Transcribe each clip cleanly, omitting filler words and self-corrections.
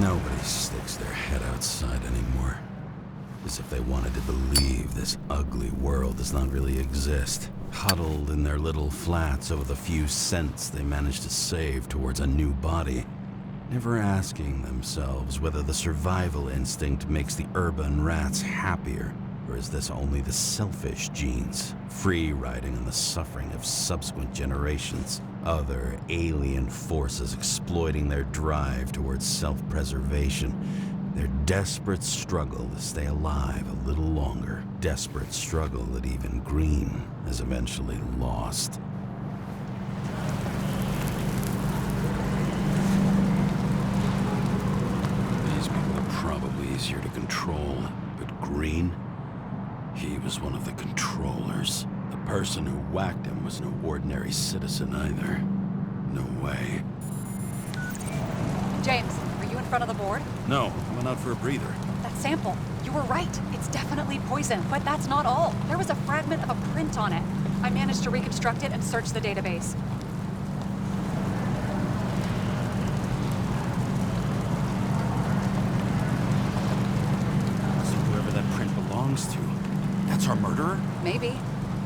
Nobody sticks their head outside anymore. As if they wanted to believe this ugly world does not really exist. Huddled in their little flats over the few cents they managed to save towards a new body. Never asking themselves whether the survival instinct makes the urban rats happier, or is this only the selfish genes, free riding on the suffering of subsequent generations? Other alien forces exploiting their drive towards self-preservation. Their desperate struggle to stay alive a little longer. Desperate struggle that even Green has eventually lost. These people are probably easier to control, but Green? He was one of the controllers. The person who whacked him was no ordinary citizen either. No way. James, are you in front of the board? No, I went out for a breather. That sample. You were right. It's definitely poison, but that's not all. There was a fragment of a print on it. I managed to reconstruct it and search the database. So whoever that print belongs to, that's our murderer? Maybe.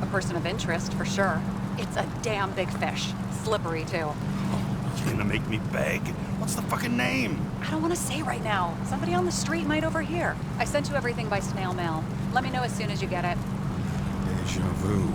A person of interest, for sure. It's a damn big fish. Slippery, too. Oh, you're gonna make me beg? What's the fucking name? I don't want to say right now. Somebody on the street might overhear. I sent you everything by snail mail. Let me know as soon as you get it. Deja vu.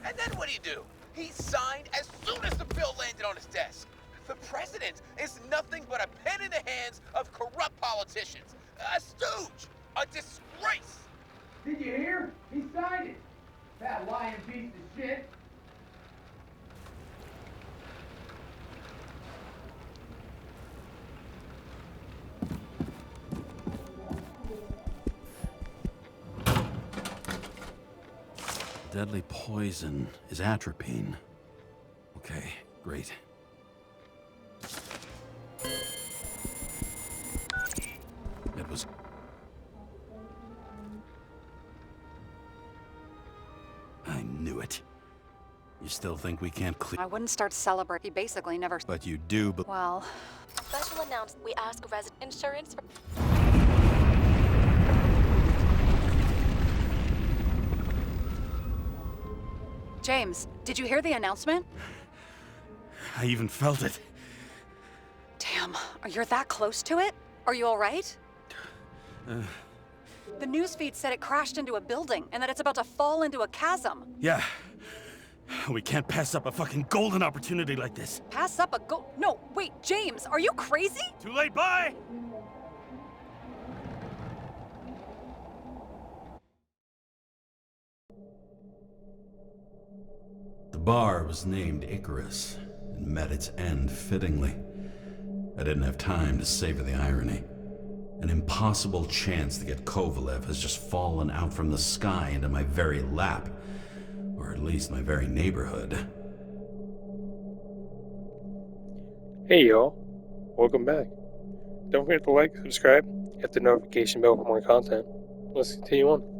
And then what do? He signed as soon as the bill landed on his desk. The president is nothing but a pen in the hands of corrupt politicians. A stooge. A disgrace. Did you hear? He signed it. That lying piece of shit. Deadly poison is atropine. Okay, great. It was... I knew it. You still think we can't clear... I wouldn't start celebrating. He basically never... But you do, but... Well... Special announcement. We ask resident insurance for... James, did you hear the announcement? I even felt it. Damn, you're that close to it? Are you all right? The newsfeed said it crashed into a building and that it's about to fall into a chasm. Yeah. We can't pass up a fucking golden opportunity like this. Pass up a No, wait, James, are you crazy? Too late, bye! bar was named Icarus and met its end fittingly. I didn't have time to savor the irony. An impossible chance to get Kovalev has just fallen out from the sky into my very lap, or at least my very neighborhood. Hey y'all, welcome back. Don't forget to like, subscribe, hit the notification bell for more content. Let's continue on.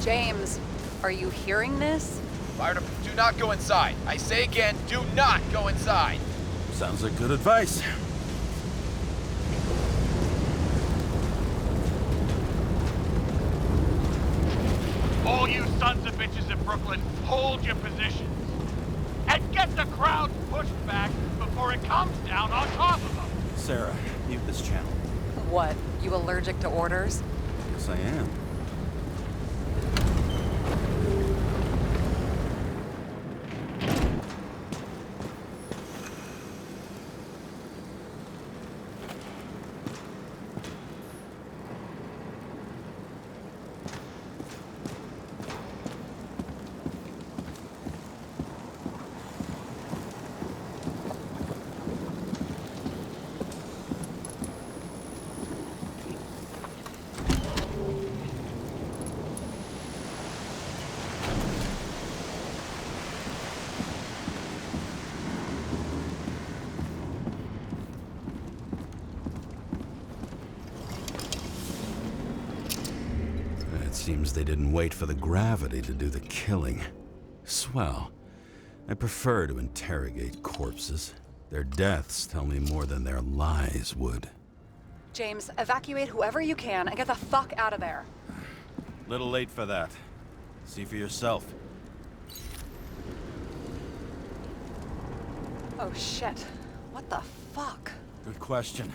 James, are you hearing this? Fire department, do not go inside. I say again, do not go inside. Sounds like good advice. All you sons of bitches in Brooklyn, hold your positions. And get the crowd pushed back before it comes down on top of them. Sarah, mute this channel. What, you allergic to orders? Yes, I am. It seems they didn't wait for the gravity to do the killing. Swell. I prefer to interrogate corpses. Their deaths tell me more than their lies would. James, evacuate whoever you can and get the fuck out of there. Little late for that. See for yourself. Oh shit. What the fuck? Good question.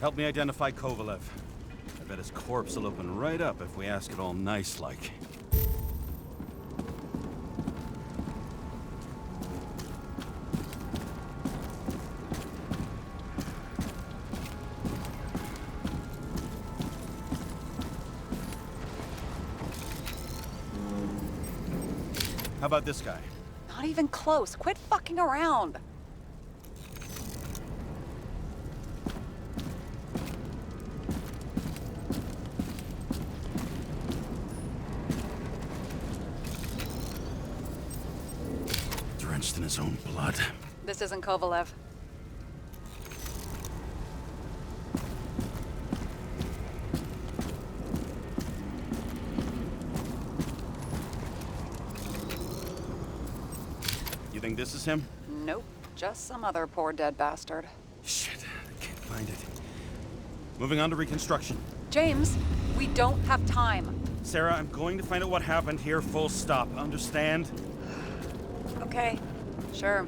Help me identify Kovalev. I bet his corpse will open right up if we ask it all nice-like. How about this guy? Not even close. Quit fucking around. Drenched in his own blood. This isn't Kovalev. You think this is him? Nope. Just some other poor dead bastard. Shit, I can't find it. Moving on to reconstruction. James, we don't have time. Sarah, I'm going to find out what happened here, full stop. Understand? Okay. Sure.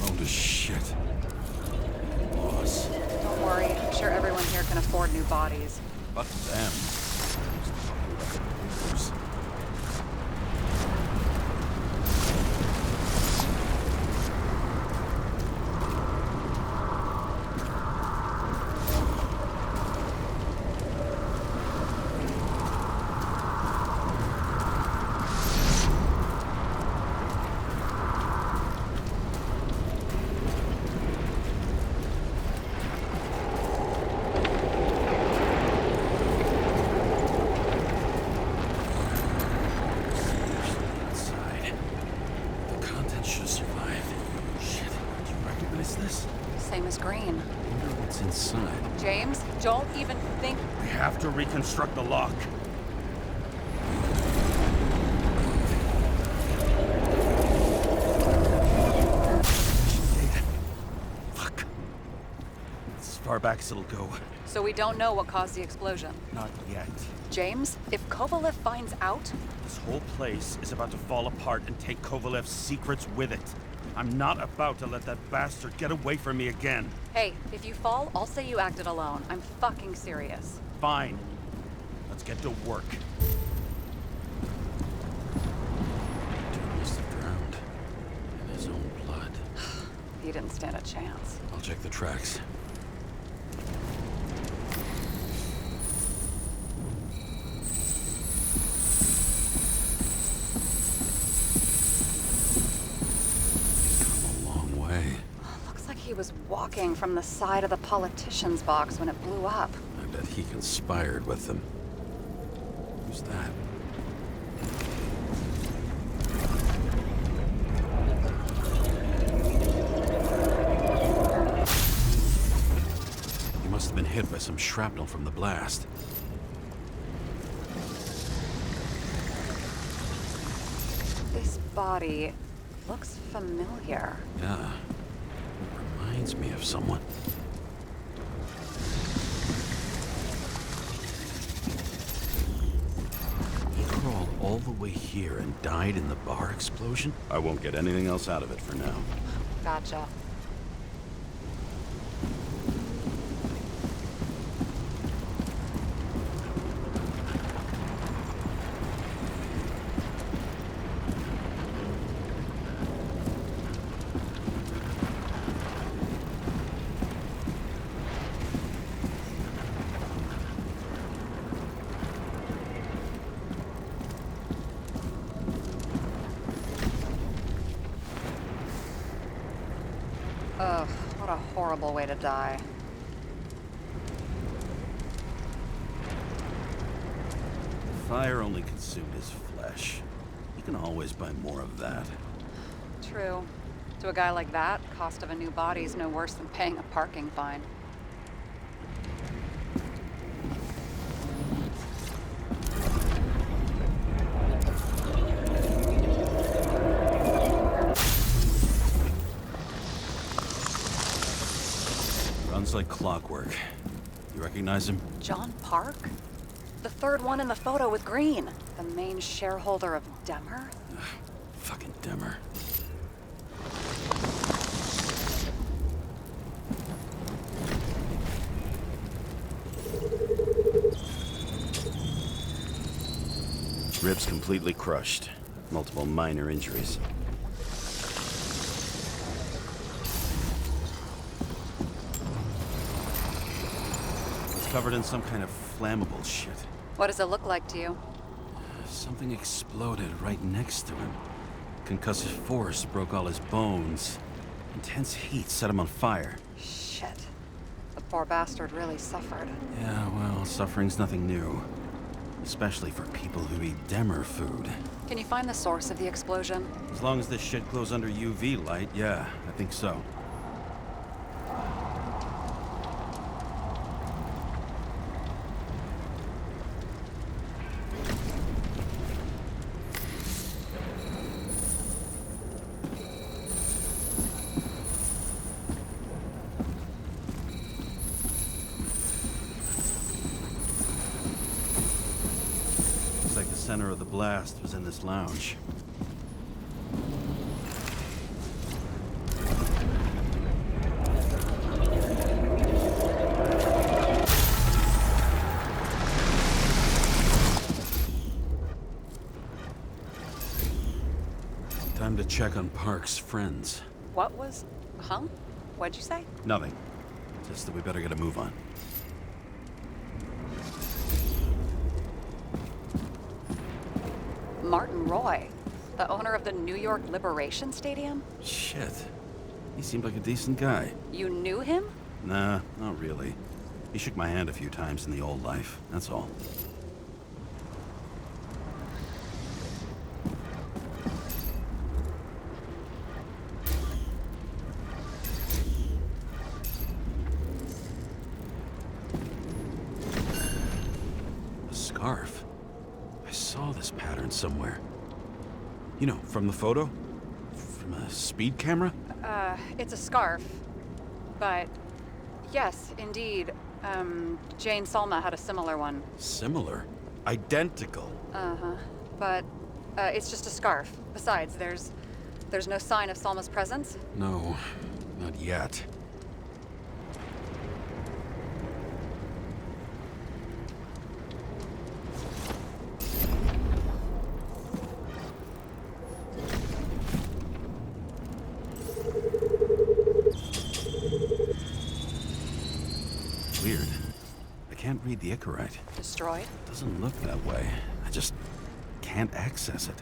Holy shit. Boss. Don't worry. I'm sure everyone here can afford new bodies. Fuck them. Same as green. Wonder what's inside. James, don't even think. We have to reconstruct the lock. As far back as it'll go. So we don't know what caused the explosion. Not yet. James, if Kovalev finds out, This whole place is about to fall apart and take Kovalev's secrets with it. I'm not about to let that bastard get away from me again. hey, if you fall, I'll say you acted alone. I'm fucking serious. Fine. Let's get to work. Dude must have drowned in his own blood. He didn't stand a chance. I'll check the tracks. Come a long way. Looks like he was walking from the side of the politician's box when it blew up. I bet he conspired with them. Who's that? He must have been hit by some shrapnel from the blast. This body looks familiar. Yeah. Reminds me of someone. He crawled all the way here and died in the bar explosion? I won't get anything else out of it for now. Gotcha. Ugh, what a horrible way to die. The fire only consumed his flesh. You can always buy more of that. True. To a guy like that, cost of a new body's no worse than paying a parking fine. Runs like clockwork. You recognize him? John Park? The third one in the photo with Green. The main shareholder of Demer? Fucking Demer. Ribs completely crushed. Multiple minor injuries. It's covered in some kind of flammable shit. What does it look like to you? Something exploded right next to him. Concussive force broke all his bones. Intense heat set him on fire. Shit. The poor bastard really suffered. Yeah, well, suffering's nothing new. Especially for people who eat Demer food. Can you find the source of the explosion? As long as this shit glows under UV light, yeah, I think so. Looks like the center of the blast was in this lounge. Time to check on Park's friends. What was... Huh? What'd you say? Nothing. Just that we better get a move on. Martin Roy, the owner of the New York Liberation Stadium? Shit. He seemed like a decent guy. You knew him? Nah, not really. He shook my hand a few times in the old life, that's all. A scarf? I saw this pattern somewhere. You know, from the photo? From a speed camera? It's a scarf. But Yes, indeed. Jane Salma had a similar one. Similar? Identical? Uh-huh. But, it's just a scarf. Besides, there's no sign of Salma's presence. No, not yet. Weird. I can't read the Icarite. Destroyed? Doesn't look that way. I just can't access it.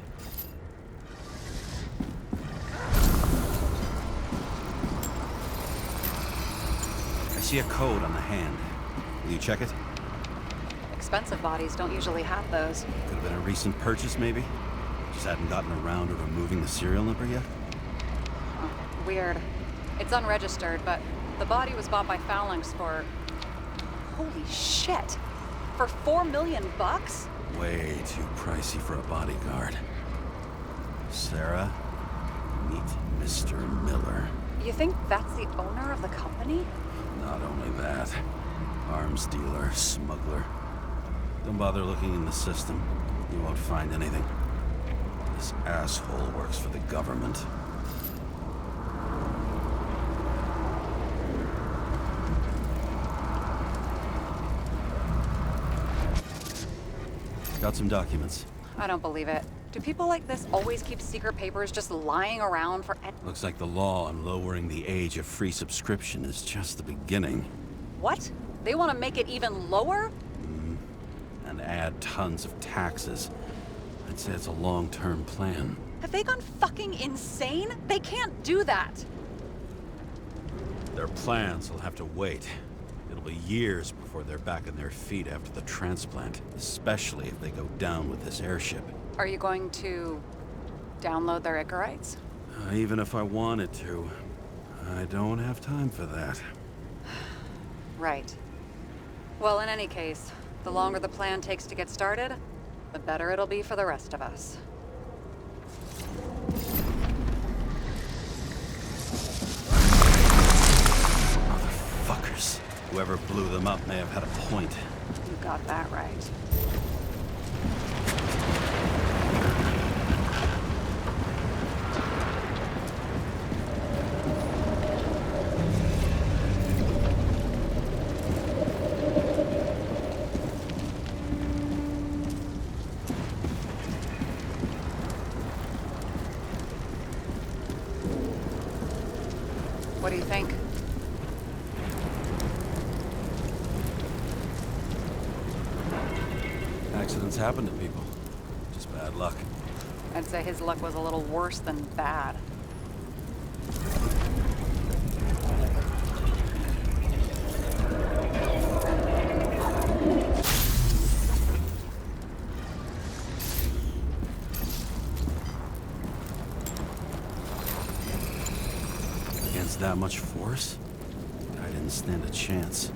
I see a code on the hand. Will you check it? Expensive bodies don't usually have those. Could have been a recent purchase, maybe? Just hadn't gotten around to removing the serial number yet? Huh. Weird. It's unregistered, but the body was bought by Phalanx for... Holy shit! For $4 million bucks? Way too pricey for a bodyguard. Sarah, meet Mr. Miller. You think that's the owner of the company? Not only that, arms dealer, smuggler. Don't bother looking in the system. You won't find anything. This asshole works for the government. Got some documents. I don't believe it. Do people like this always keep secret papers just lying around for... Looks like the law on lowering the age of free subscription is just the beginning. What? They want to make it even lower? And add tons of taxes. I'd say it's a long-term plan. Have they gone fucking insane? They can't do that! Their plans will have to wait. It'll be years before they're back on their feet after the transplant, especially if they go down with this airship. Are you going to download their Icarites? Even if I wanted to, I don't have time for that. Right. Well, in any case, the longer the plan takes to get started, the better it'll be for the rest of us. Motherfuckers. Whoever blew them up may have had a point. You got that right. What do you think? Accidents happen to people. Just bad luck. I'd say his luck was a little worse than bad. Against that much force? I didn't stand a chance.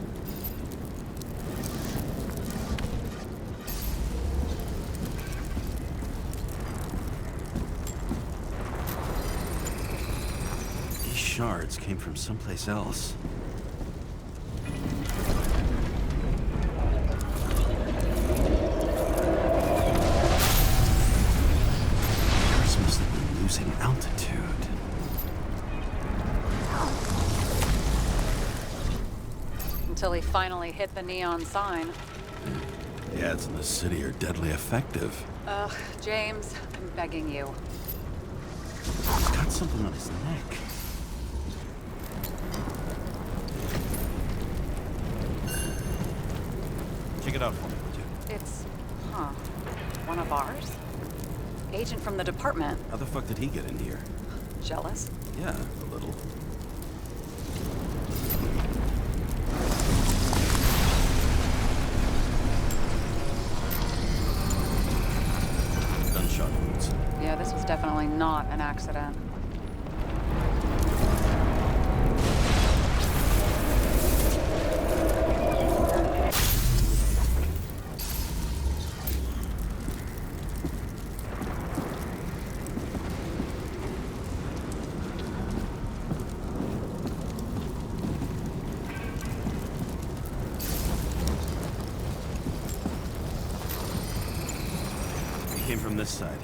These shards came from someplace else. Icarus must have been losing altitude. Until he finally hit the neon sign. The ads in the city are deadly effective. Ugh, James, I'm begging you. He's got something on his neck. Check it out for me, would you? It's... one of ours? Agent from the department. How the fuck did he get in here? Jealous? Yeah, a little. Gunshot wounds. Yeah, this was definitely not an accident. came from this side,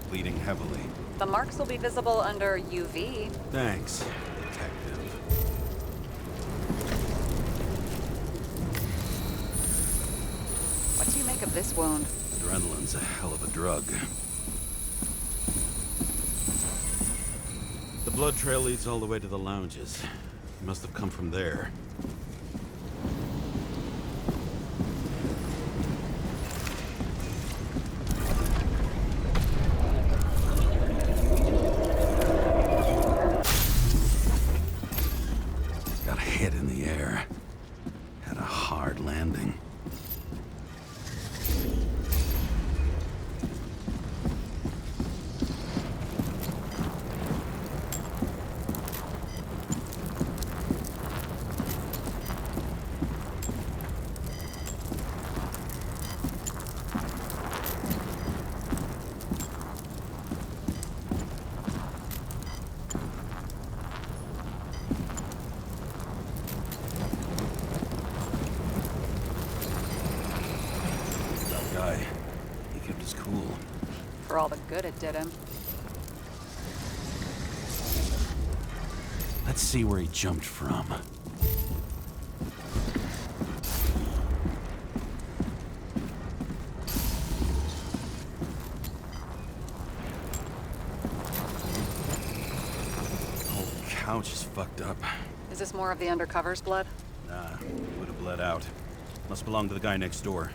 bleeding heavily. The marks will be visible under UV. Thanks, detective. What do you make of this wound? Adrenaline's a hell of a drug. The blood trail leads all the way to the lounges. He must have come from there. Got hit in the air. Had a hard landing. Guy. He kept his cool. For all the good it did him. Let's see where he jumped from. The whole couch is fucked up. Is this more of the undercover's blood? Nah, would have bled out. Must belong to the guy next door.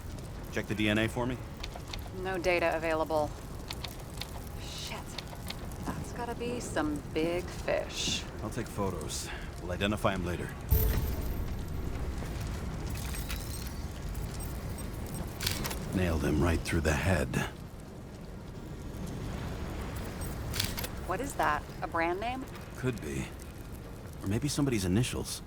Check the DNA for me? No data available. Shit. That's gotta be some big fish. I'll take photos. We'll identify him later. Nailed him right through the head. What is that? A brand name? Could be. Or maybe somebody's initials.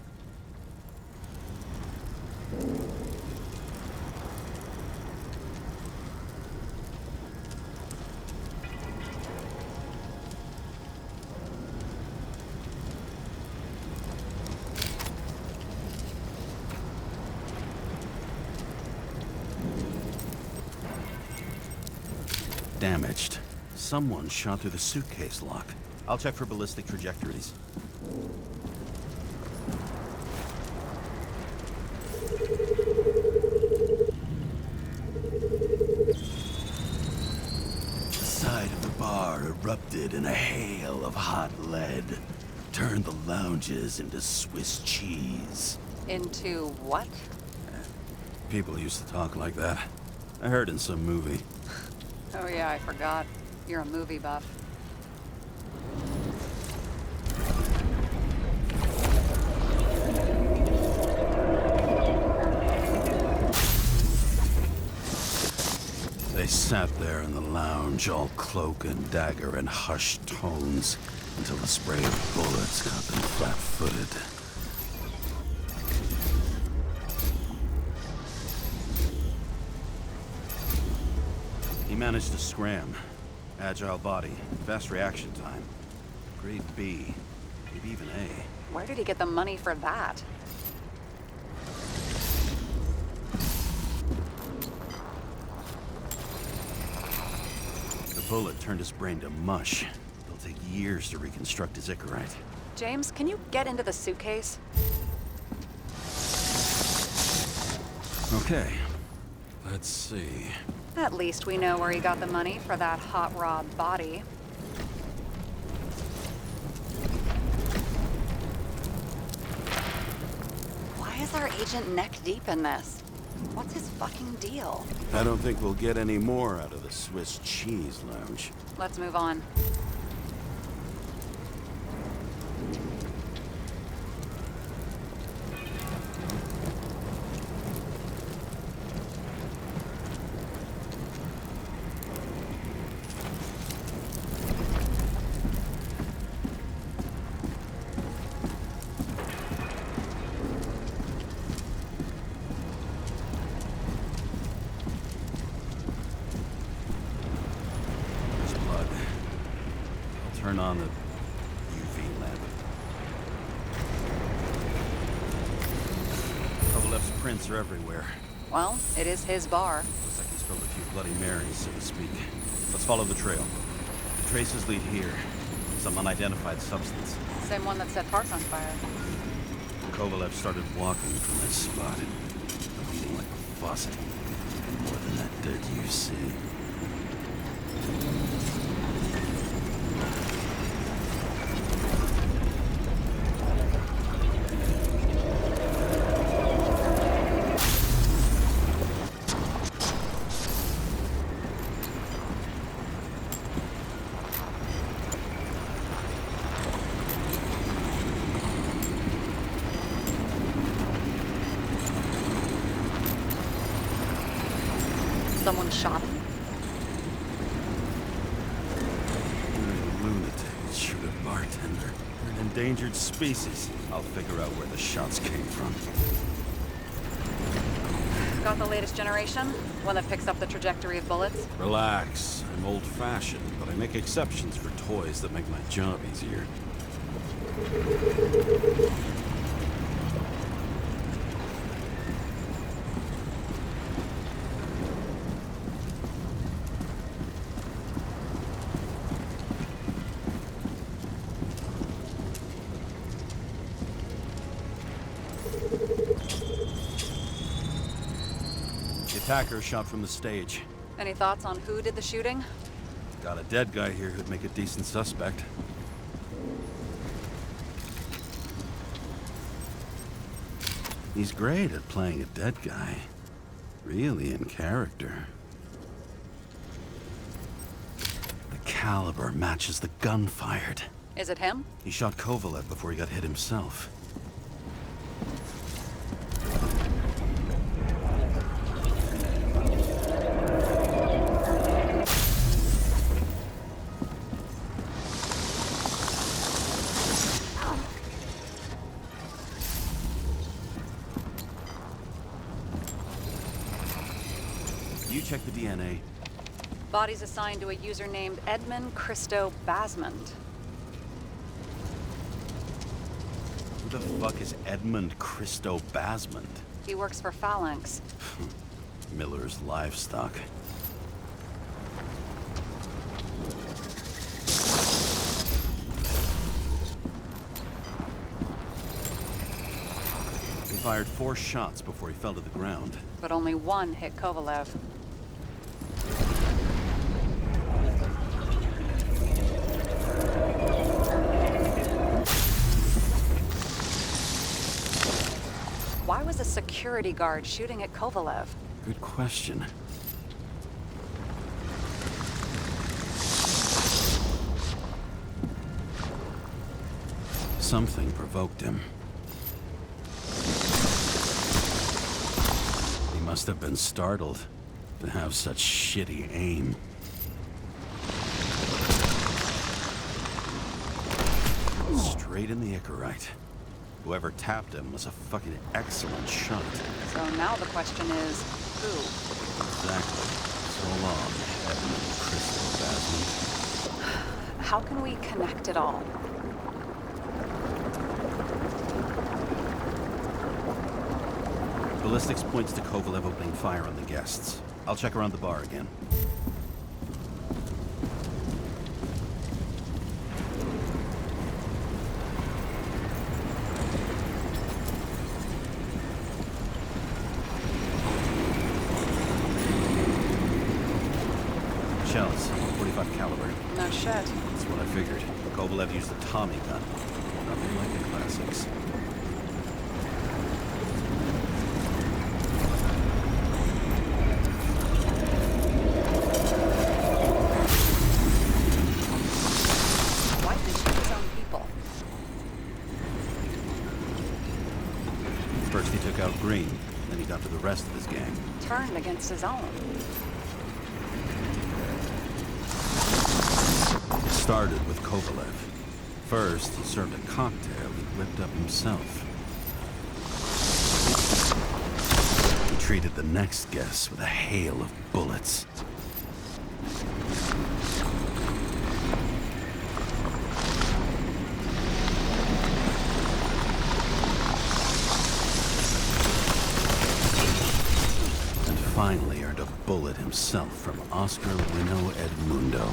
Damaged. Someone shot through the suitcase lock. I'll check for ballistic trajectories. The side of the bar erupted in a hail of hot lead. Turned the lounges into Swiss cheese. Into what? People used to talk like that. I heard in some movie. Oh yeah, I forgot. You're a movie buff. They sat there in the lounge, all cloak and dagger and hushed tones, until the spray of bullets got them flat-footed. He managed to scram. Agile body, fast reaction time. Grade B, maybe even A. Where did he get the money for that? The bullet turned his brain to mush. It'll take years to reconstruct his Icarite. James, can you get into the suitcase? Okay, let's see. At least we know where he got the money for that hot rod body. Why is our agent neck deep in this? What's his fucking deal? I don't think we'll get any more out of the Swiss cheese lounge. Let's move on. Turn on the UV lamp. Kovalev's prints are everywhere. Well, it is his bar. Looks like he spilled a few Bloody Marys, so to speak. Let's follow the trail. The traces lead here. Some unidentified substance. Same one that set parts on fire. Kovalev started walking from this spot. Beating like a faucet. More than that dirt you see. Someone shot him. You're a lunatic. Shoot a bartender. You're an endangered species. I'll figure out where the shots came from. Got the latest generation? One that picks up the trajectory of bullets? Relax. I'm old-fashioned, but I make exceptions for toys that make my job easier. The attacker shot from the stage. Any thoughts on who did the shooting? Got a dead guy here who'd make a decent suspect. He's great at playing a dead guy. Really in character. The caliber matches the gun fired. Is it him? He shot Kovalev before he got hit himself. You check the DNA. Body's assigned to a user named Edmund Christo Basmond. Who the fuck is Edmund Christo Basmond? He works for Phalanx. Miller's livestock. He fired 4 shots before he fell to the ground. But only one hit Kovalev. Why was a security guard shooting at Kovalev? Good question. Something provoked him. He must have been startled to have such shitty aim. Straight in the Icarite. Whoever tapped him was a fucking excellent shot. So now the question is, who? Exactly. So long, Edmund Christo Basmond. How can we connect it all? Ballistics points to Kovalev opening fire on the guests. I'll check around the bar again. Shells, 45 caliber. No shit. That's what I figured. Kovalev used a Tommy gun. Nothing like the classics. Why did he shoot his own people? First he took out Green, then he got to the rest of his gang. Turned against his own. It started with Kovalev. First, he served a cocktail he whipped up himself. He treated the next guest with a hail of bullets. finally earned a bullet himself from Oscar Lino Edmundo.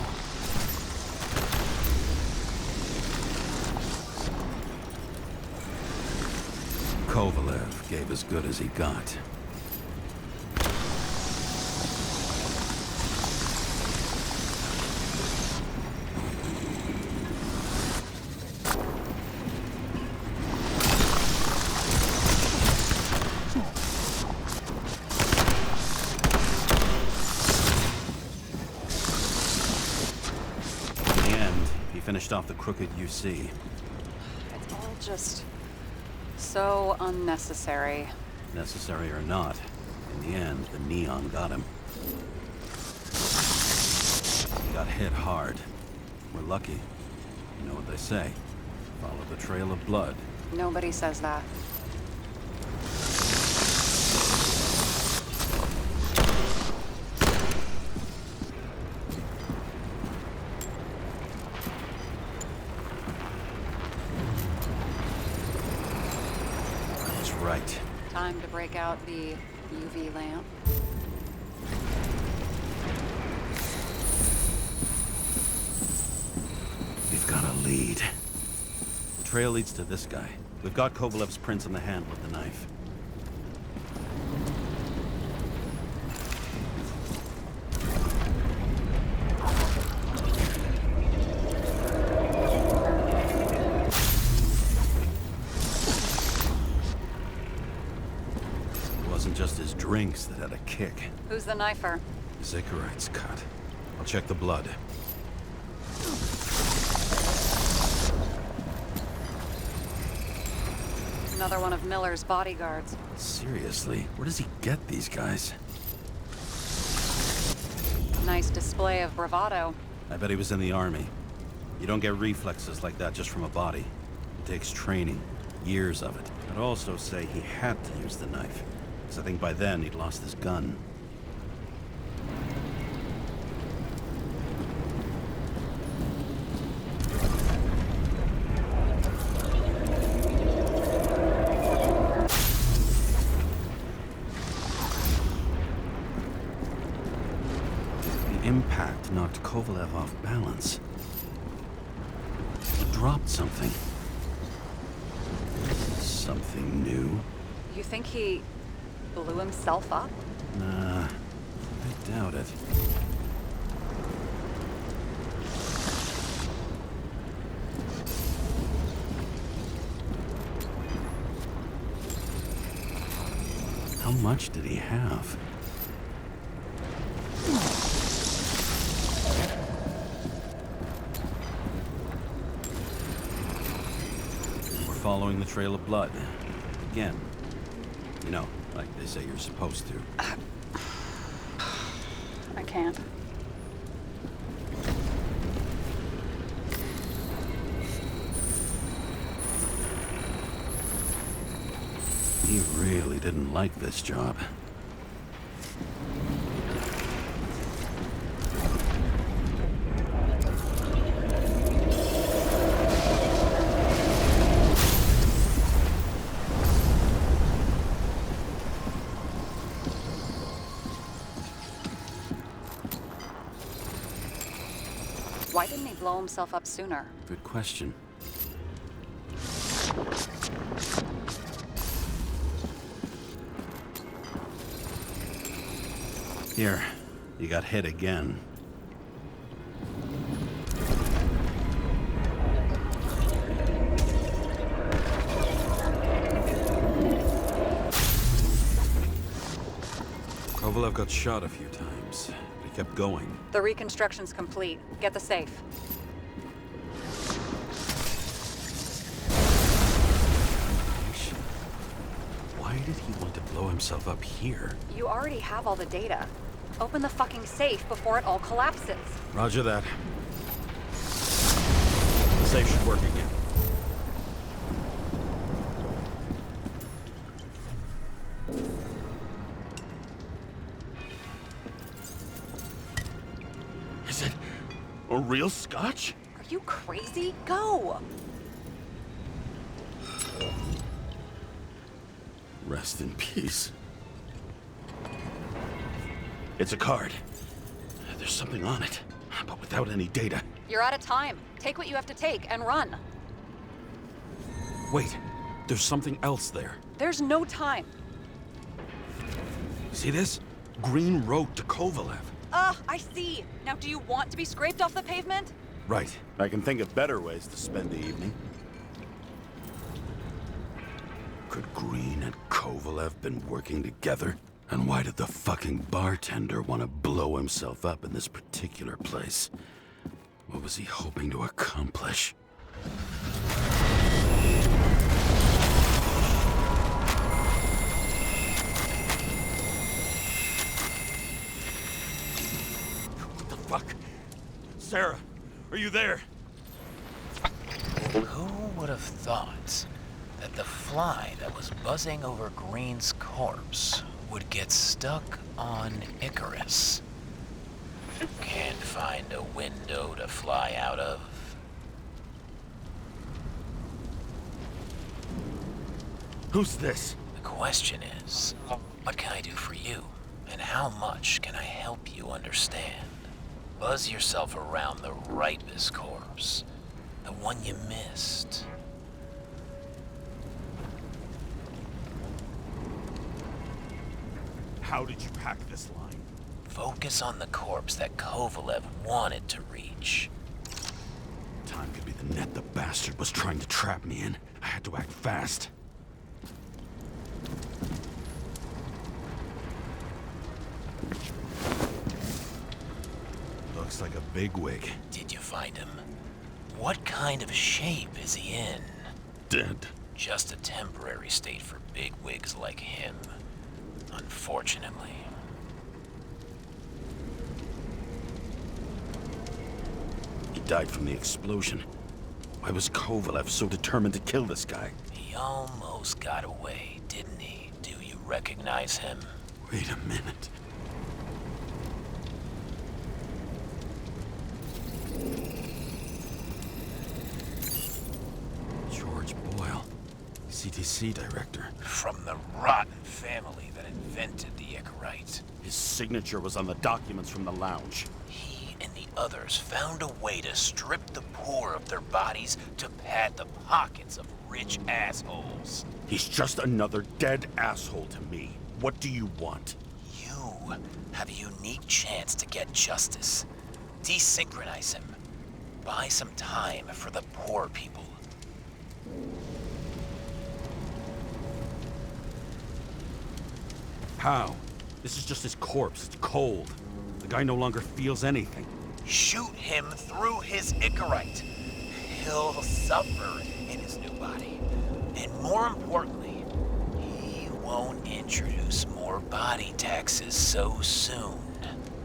Kovalev gave as good as he got. In the end, he finished off the crooked UC. It's all just so unnecessary. Necessary or not, in the end, the neon got him. He got hit hard. We're lucky. You know what they say. Follow the trail of blood. Nobody says that. I was right. Time to break out the UV lamp. We've got a lead. The trail leads to this guy. We've got Kovalev's prints on the handle of the knife. It wasn't just his drinks that had a kick. Who's the knifer? His Icarite's cut. I'll check the blood. Another one of Miller's bodyguards. Seriously, where does he get these guys? Nice display of bravado. I bet he was in the army. You don't get reflexes like that just from a body. It takes training, years of it. I'd also say he had to use the knife, because I think by then he'd lost his gun. The impact knocked Kovalev off balance. He dropped something. Something new? You think he blew himself up? Nah, I doubt it. How much did he have? We're following the trail of blood. Again. You know, like they say you're supposed to. I can't. He really didn't like this job. Why didn't he blow himself up sooner? Good question. Here, you got hit again. Kovalev got shot a few times, but he kept going. The reconstruction's complete. Get the safe. Why did he want to blow himself up here? You already have all the data. Open the fucking safe before it all collapses. Roger that. The safe should work again. Is it a real scotch? Are you crazy? Go! Rest in peace. It's a card. There's something on it, but without any data. You're out of time. Take what you have to take and run. Wait, there's something else there. There's no time. See this? Green wrote to Kovalev. I see. Now, do you want to be scraped off the pavement? Right. I can think of better ways to spend the evening. Could Green and Kovalev been working together? And why did the fucking bartender want to blow himself up in this particular place? What was he hoping to accomplish? What the fuck? Sarah, are you there? Who would have thought that the fly that was buzzing over Green's corpse would get stuck on Icarus? Can't find a window to fly out of. Who's this? The question is, what can I do for you? And how much can I help you understand? Buzz yourself around the Ripus corpse. The one you missed. How did you pack this line? Focus on the corpse that Kovalev wanted to reach. Time could be the net the bastard was trying to trap me in. I had to act fast. Looks like a bigwig. Did you find him? What kind of shape is he in? Dead. Just a temporary state for bigwigs like him. Unfortunately. He died from the explosion. Why was Kovalev so determined to kill this guy? He almost got away, didn't he? Do you recognize him? Wait a minute. George Boyle, CTC director. From the rotten family that invented the Icarite. His signature was on the documents from the lounge. He and the others found a way to strip the poor of their bodies to pad the pockets of rich assholes. He's just another dead asshole to me. What do you want? You have a unique chance to get justice. Desynchronize him. Buy some time for the poor people. How? This is just his corpse. It's cold. The guy no longer feels anything. Shoot him through his Icarite. He'll suffer in his new body. And more importantly, he won't introduce more body taxes so soon.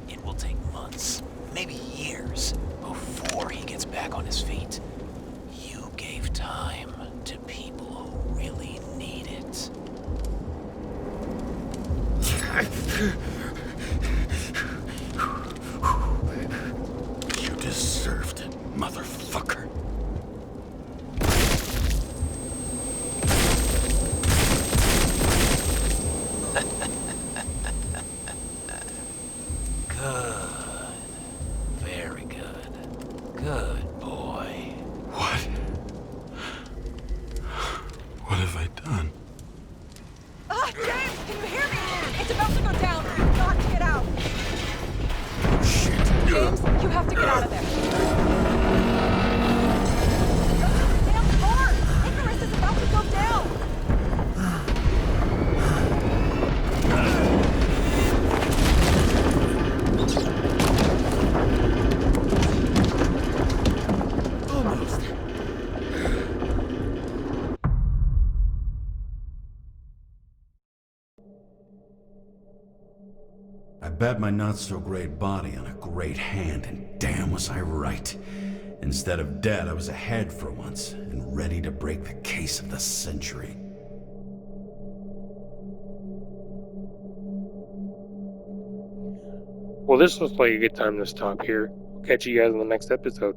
It will take months, maybe years, before he gets back on his feet. You gave time to people who really need it. You deserved it, motherfucker. Good. Very good. Good boy. What? What have I done? James, can you hear me? It's about to go down. You've got to get out. Shit. James, you have to get out of there. Damn car! Icarus is about to go down. Almost. I bet my not-so-great body on a great hand, and damn was I right. Instead of dead, I was ahead for once, and ready to break the case of the century. Well, this looks like a good time to stop here. Catch you guys in the next episode.